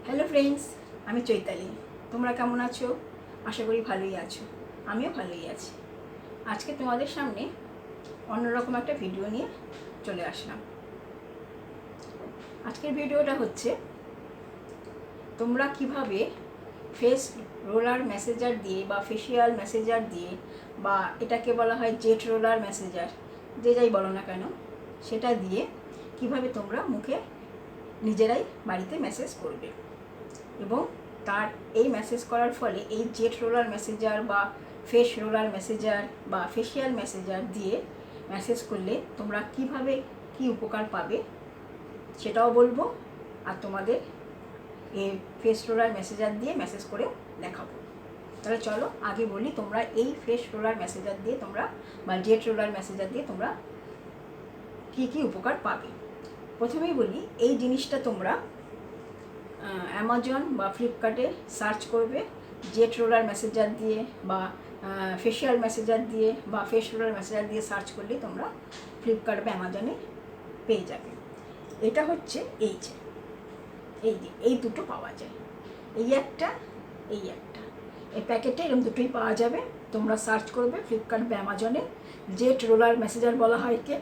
Hello friends, আমি চৈতালি। তোমরা কেমন আছো? আশা করি ভালোই আছো। আমিও ভালোই আছি। আজকে তোমাদের সামনে অন্যরকম একটা ভিডিও নিয়ে চলে আসলাম। আজকের ভিডিওটা হচ্ছে তোমরা কিভাবে ফেস রোলার মেসেজার দিয়ে বা ফেসিয়াল মেসেজার দিয়ে বা এটাকে বলা হয় জেট রোলার মেসেজার, যে যাই বলো না কেন, সেটা দিয়ে কিভাবে তোমরা মুখে নিজেরাই বাড়িতে মেসেজ করবে এবং তার এই মেসেজ করার ফলে এই জেট রোলার মেসেজার বা ফেস রোলার মেসেজার বা ফেসিয়াল মেসেজার দিয়ে মেসেজ করলে তোমরা কিভাবে কি উপকার পাবে সেটাও বলবো, আর তোমাদের এই ফেস রোলার মেসেজার দিয়ে মেসেজ করে দেখাবো। তাহলে চলো আগে বলি তোমরা এই ফেস রোলার মেসেজার দিয়ে তোমরা বা জেট রোলার মেসেজার দিয়ে তোমরা কি কি উপকার পাবে। প্রথমেই বলি, এই জিনিসটা তোমরা অ্যামাজন বা ফ্লিপকার্টে সার্চ করবে জেট রোলার মেসেজার দিয়ে বা ফেসিয়াল মেসেজার দিয়ে বা ফেস রোলার মেসেজার দিয়ে সার্চ করলে তোমরা ফ্লিপকার্ট বা অ্যামাজনে পেয়ে যাবে। এটা হচ্ছে এই যে এই দুটো পাওয়া যায়, এই একটা এই প্যাকেটে এরকম দুটোই পাওয়া যাবে। তোমরা সার্চ করবে ফ্লিপকার্ট বা অ্যামাজনে। জেট রোলার মেসেজার বলা হয় কে,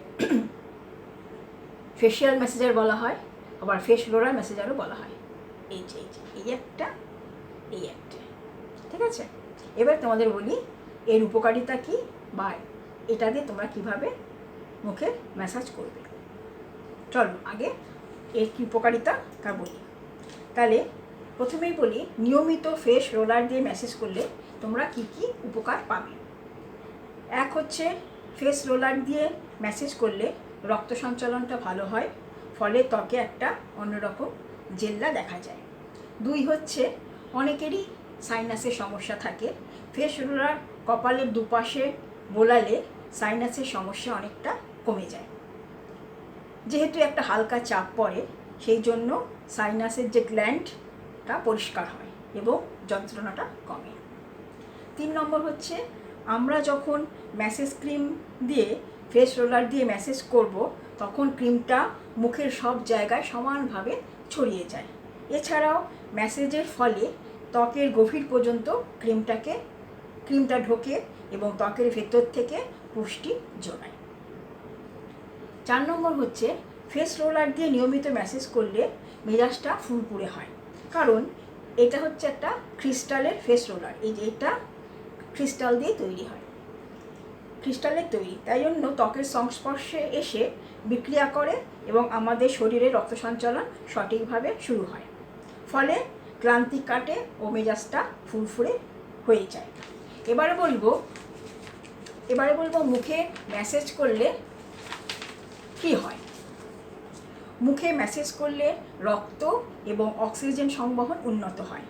ফেসিয়াল মেসেজার বলা হয়, আবার ফেস রোলার মেসেজারও বলা হয়। এই একটা ঠিক আছে। এবার তোমাদের বলি এর উপকারিতা কি বা এটা দিয়ে তোমরা কিভাবে মুখে ম্যাসাজ করবে। চলো আগে এর কী উপকারিতা তা বলি। তাহলে প্রথমেই বলি, নিয়মিত ফেস রোলার দিয়ে ম্যাসেজ করলে তোমরা কি কি উপকার পাবে। এক হচ্ছে, ফেস রোলার দিয়ে ম্যাসেজ করলে রক্ত সঞ্চালনটা ভালো হয়, ফলে ত্বকে একটা অন্যরকম জেল্লা দেখা যায়। দুই হচ্ছে, অনেকেরই সাইনাসের সমস্যা থাকে, ফেস রোলার কপালের দুপাশে বোলালে সাইনাসের সমস্যা অনেকটা কমে যায়। যেহেতু একটা হালকা চাপ পড়ে, সেই জন্য সাইনাসের যে গ্ল্যান্ডটা পরিষ্কার হয় এবং যন্ত্রণাটা কমে। 3 নম্বর হচ্ছে, আমরা যখন ম্যাসেজ ক্রিম দিয়ে ফেস রোলার দিয়ে ম্যাসেজ করব তখন ক্রিমটা মুখের সব জায়গায় সমানভাবে ছড়িয়ে যায়। এছাড়াও ম্যাসেজের ফলে ত্বকের গভীর পর্যন্ত ক্রিমটা ঢোকে এবং ত্বকের ভেতর থেকে পুষ্টি যোগায়। 4 নম্বর হচ্ছে, ফেস রোলার দিয়ে নিয়মিত ম্যাসেজ করলে মেজাজটা ফুরফুরে হয়, কারণ এটা হচ্ছে একটা ক্রিস্টালের ফেস রোলার। এই যে এটা ক্রিস্টাল দিয়ে তৈরি হয়, ক্রিস্টালের তৈরি, তাই জন্য ত্বকের সংস্পর্শে এসে বিক্রিয়া করে এবং আমাদের শরীরে রক্ত সঞ্চালন সঠিকভাবে শুরু হয়, ফলে ক্লান্তি কাটে ও মেজাজটা ফুরফুরে হয়ে যায়। এবারে বলবো মুখে ম্যাসেজ করলে কি হয়। মুখে ম্যাসেজ করলে রক্ত এবং অক্সিজেন সংবহন উন্নত হয়।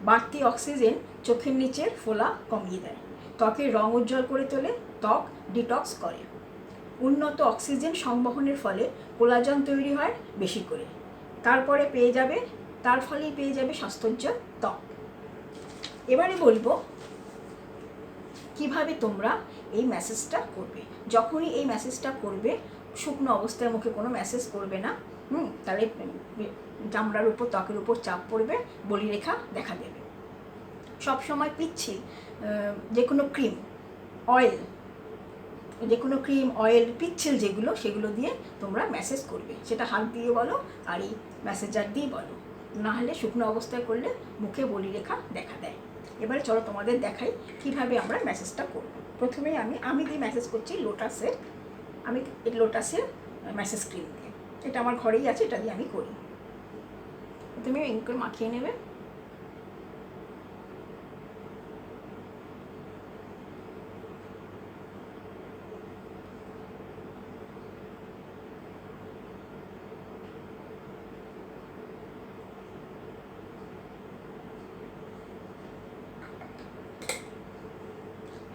বাড়তি অক্সিজেন চোখের নিচের ফোলা কমিয়ে দেয়, ত্বকের রং উজ্জ্বল করে তোলে, ত্বক ডিটক্স করে। উন্নত অক্সিজেন সংবহনের ফলে কোলাজেন তৈরি হয় বেশি করে, তার ফলেই পেয়ে যাবে স্বাস্থ্যোজ্জ্বল ত্বক। এবারে বলবো কিভাবে তোমরা এই ম্যাসেজটা করবে। যখনই এই ম্যাসেজটা করবে, শুকনো অবস্থায় মুখে কোনো ম্যাসেজ করবে না, তাহলে চামড়ার উপর, ত্বকের উপর চাপ পড়বে, বলিরেখা দেখা দেবে। সবসময় পিচ্ছিল যে কোনো ক্রিম, অয়েল পিচ্ছিল সেগুলো দিয়ে তোমরা ম্যাসেজ করবে, সেটা হাত দিয়ে বলো আর এই ম্যাসেজার দিয়ে বলো, না হলে শুকনো অবস্থায় করলে মুখে বলিরেখা দেখা দেয়। এবারে চলো তোমাদের দেখাই কিভাবে আমরা ম্যাসেজটা করব। প্রথমেই আমি দিয়ে ম্যাসেজ করছি লোটাসের ম্যাসেজ ক্রিম দিয়ে। এটা আমার ঘরেই আছে, এটা দিয়ে আমি করি। তুমি করে মাখিয়ে নেবে।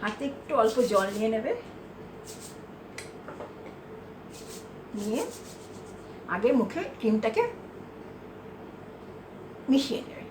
হাতে একটু অল্প জল নিয়ে নেবে, নিয়ে আগে মুখে ক্রিমটাকে মিশিয়ে নেবে।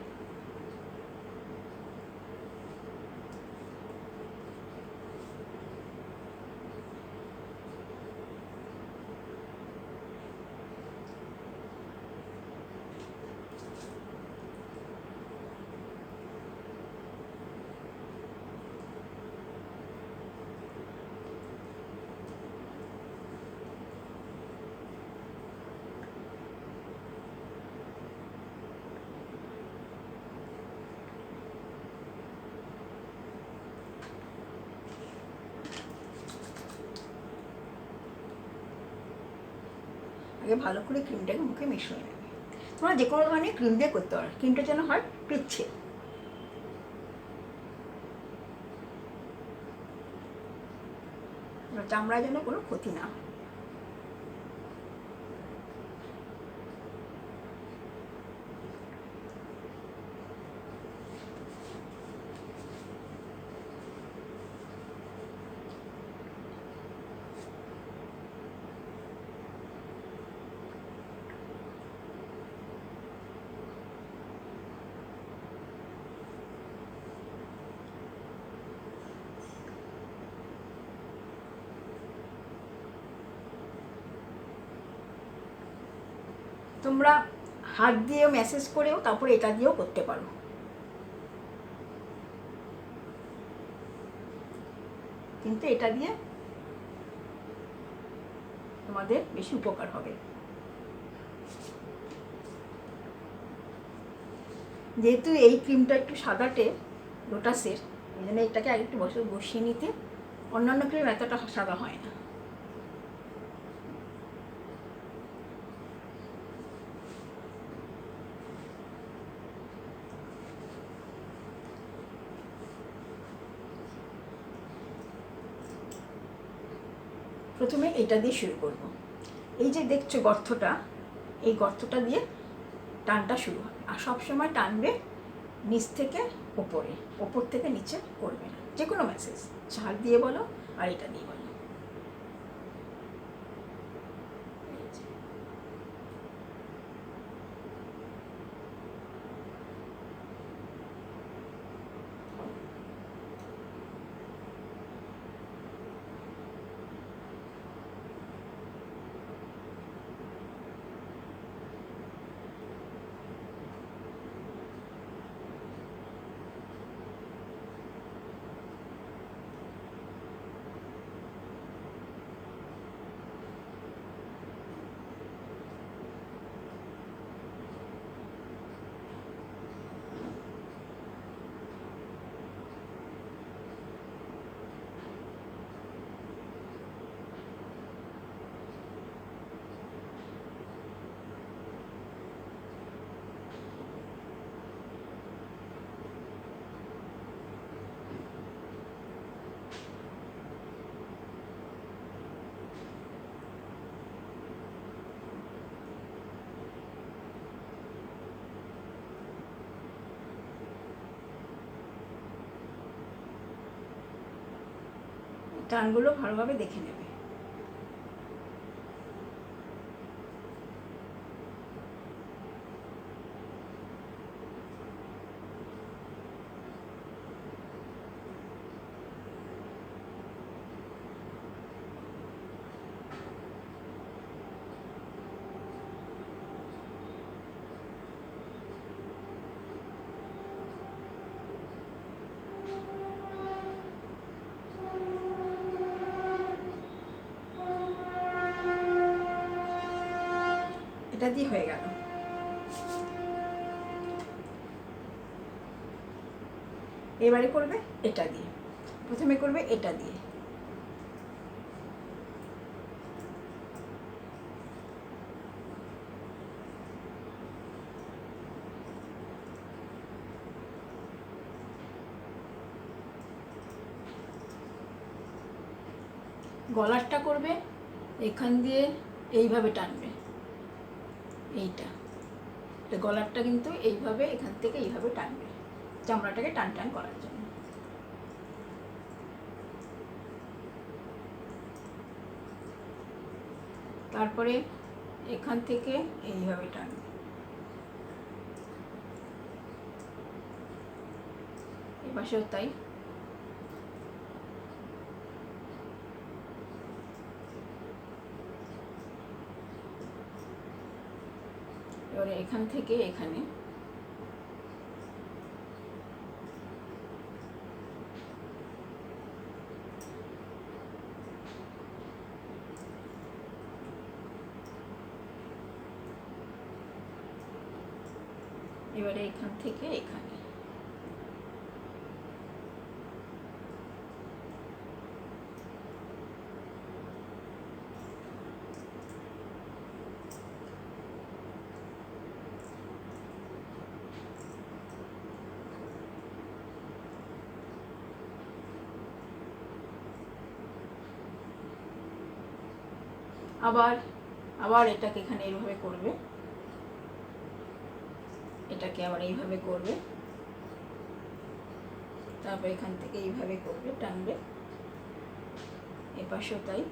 আগে ভালো করে ক্রিমটাকে মুখে মিশিয়ে নেবে। তোমরা যে কোনো ধরনের ক্রিম দিয়ে করতে পারো, ক্রিমটা যেন হয় পিচ্ছে। চামড়ার যেন কোনো ক্ষতি না হয়। তোমরা হাত দিয়েও ম্যাসেজ করেও তারপরে এটা দিয়েও করতে পারো। কিন্তু এটা দিয়ে তোমাদের বেশি উপকার হবে। যেহেতু এই ক্রিমটা একটু সাদাটে লোটাসের, এই জন্য এটাকে আর একটু বসিয়ে নিতে। অন্যান্য ক্রিম এতটা সাদা হয় না। প্রথমে এটা দিয়ে শুরু করব। এই যে দেখছো গর্তটা, এই গর্তটা দিয়ে টানটা শুরু হবে। আর সবসময় টানবে নিচ থেকে ওপরে, ওপর থেকে নিচে করবে না। যে কোনো ম্যাসেজ ঝাল দিয়ে বলো আর এটা দিয়ে বলো। টানগুলো ভালোভাবে দেখে নেবে। এটা দিয়ে হয়ে গেল। এবারে করবে এটা দিয়ে। প্রথমে করবে এটা দিয়ে। গলারটা করবে এখান দিয়ে এইভাবে টানবে, এইটা গলারটা কিন্তু এইভাবে এখান থেকে এইভাবে টানবে, চামড়াটাকে টান টান করার জন্য। তারপরে এখান থেকে এইভাবে টানবে, এপাশেও তাই। এবারে এখান থেকে এখানে এবারে এখান থেকে এখানে আবার আবার এটাকে এখানে এইভাবে করবে, এটাকে আবার এইভাবে করবে, তারপর এখান থেকে এইভাবে করবে, টানবে, এপাশেও তাই,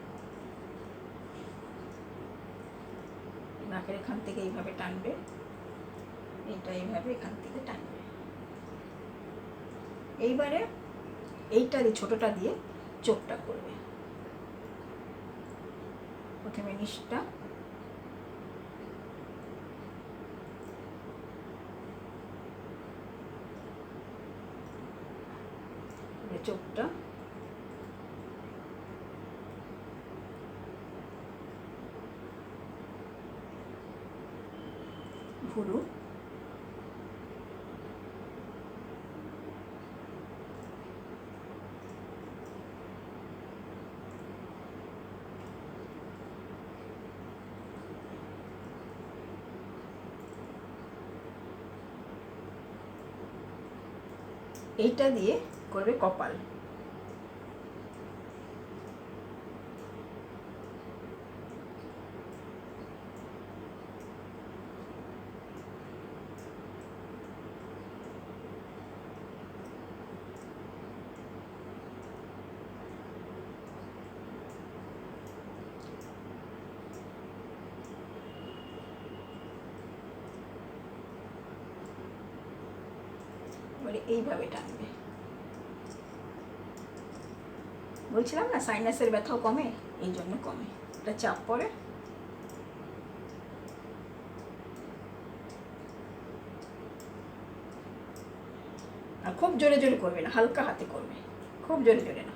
নাকের এখান থেকে এইভাবে টানবে, এইটা এইভাবে এখান থেকে টানবে। এইবারে এইটা দিয়ে ছোটোটা দিয়ে চোখটা করবে, প্রথমে নিচটা, চোখটা, ভুরু, এইটা দিয়ে করবে কপাল। এবারে এইভাবে টানবে। বলছিলাম না সাইনাসের ব্যথাও কমে, এই জন্য কমে, এটা চাপ পড়ে। আর খুব জোরে জোরে করবে না, হালকা হাতে করবে, খুব জোরে জোরে না।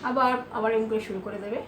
আবার আবার এরকম করে শুরু করে দেবে।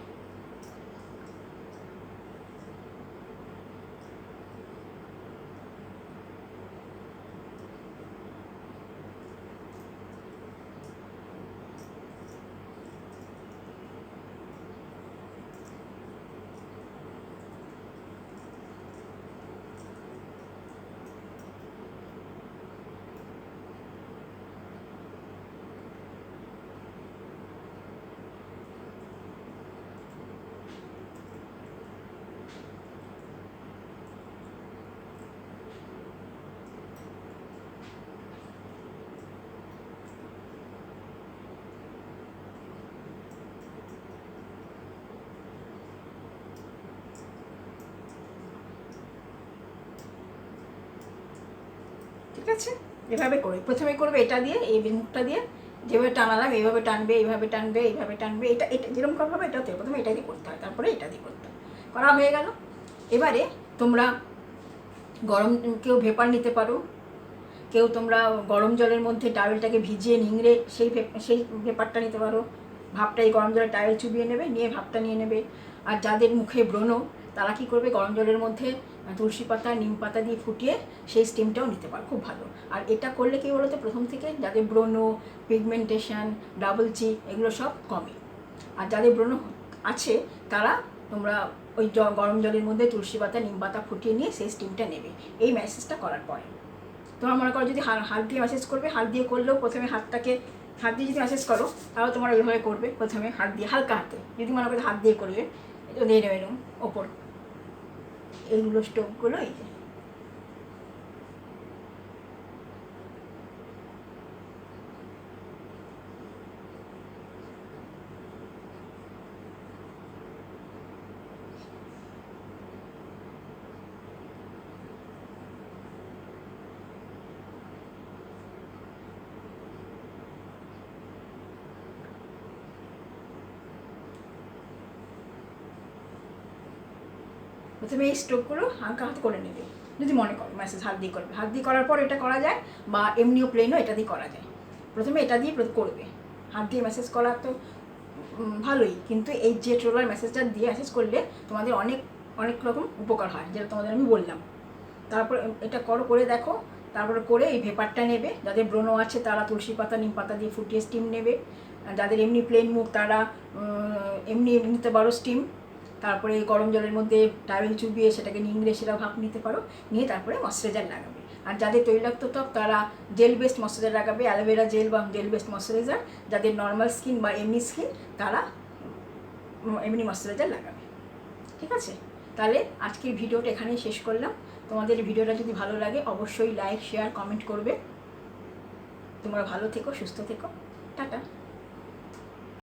ঠিক আছে, এভাবে করে প্রথমে করবে এটা দিয়ে, এই মুখটা দিয়ে যেভাবে টানালাম এইভাবে টানবে, এইভাবে টানবে, এইভাবে টানবে, এটা এটা যেরকম করা হবে এটাতে প্রথমে এটা দিয়ে করতে হয়, তারপরে এটা দিয়ে করতে হয়। করা হয়ে গেল। এবারে তোমরা গরম, কেউ ভেপার নিতে পারো, কেউ তোমরা গরম জলের মধ্যে টাওয়েলটাকে ভিজিয়ে নিংড়ে সেই ভেপারটা নিতে পারো। ভাপটা এই গরম জলে টাওয়েল চুবিয়ে নেবে, নিয়ে ভাপটা নিয়ে নেবে। আর যাদের মুখে ব্রণ, তারা কী করবে, গরম জলের মধ্যে তুলসী পাতা, নিম পাতা দিয়ে ফুটিয়ে সেই স্টিমটাও নিতে পারো, খুব ভালো। আর এটা করলে কী বলো তো, প্রথম থেকে যাদের ব্রণ, পিগমেন্টেশন, ডাবল চিক এগুলো সব কমে। আর যাদের ব্রণ আছে তারা তোমরা ওই গরম জলের মধ্যে তুলসী পাতা, নিম পাতা ফুটিয়ে নিয়ে সেই স্টিমটা নেবে এই ম্যাসেজটা করার পরে। তোমার মনে করো যদি হাত দিয়ে ম্যাসেজ করবে, হাত দিয়ে করলেও প্রথমে হাত দিয়ে যদি ম্যাসেজ করো তাহলে তোমার ওইভাবে করবে, প্রথমে হাত দিয়ে হালকা হাতে, যদি মনে করো হাত দিয়ে করবে দিয়ে নেবে এরকম ওপর, এইগুলো স্টোভগুলো এই যে। প্রথমে এই স্ট্রোকগুলো হালকা হাতে করে নেবে, যদি মনে করো ম্যাসেজ হাত দিয়ে করবে। হাত দিয়ে করার পর এটা করা যায়, বা এমনিও প্লেনও এটা দিয়ে করা যায়। প্রথমে এটা দিয়ে করবে, হাত দিয়ে ম্যাসেজ করা তো ভালোই, কিন্তু এই জেট রোলার ম্যাসেজটা দিয়ে ম্যাসেজ করলে তোমাদের অনেক অনেক রকম উপকার হয়, যেটা তোমাদের আমি বললাম। তারপর এটা করে দেখো, তারপরে করে এই ভেপারটা নেবে। যাদের ব্রণ আছে তারা তুলসী পাতা, নিম পাতা দিয়ে ফুটিয়ে স্টিম নেবে। যাদের এমনি প্লেন মুখ তারা এমনি নিতে পারো স্টিম। তারপরে গরম জলের মধ্যে টাওয়েল চুবিয়ে সেটাকে নিংড়ে সেটা ভাপ নিতে পারো, নিয়ে তারপরে ময়েশ্চারাইজার লাগাবে। আর যাদের তৈলাক্ত ত্বক তারা জেল বেসড ময়শ্চারাইজার লাগাবে, অ্যালোভেরা জেল বা জেল বেসড ময়শ্চারাইজার। যাদের নর্মাল স্কিন বা এমনি স্কিন তারা এমনি ময়শ্চারাইজার লাগাবে। ঠিক আছে, তাহলে আজকের ভিডিওটা এখানেই শেষ করলাম। তোমাদের ভিডিওটা যদি ভালো লাগে অবশ্যই লাইক, শেয়ার, কমেন্ট করবে। তোমরা ভালো থেকো, সুস্থ থেকো, টাটা।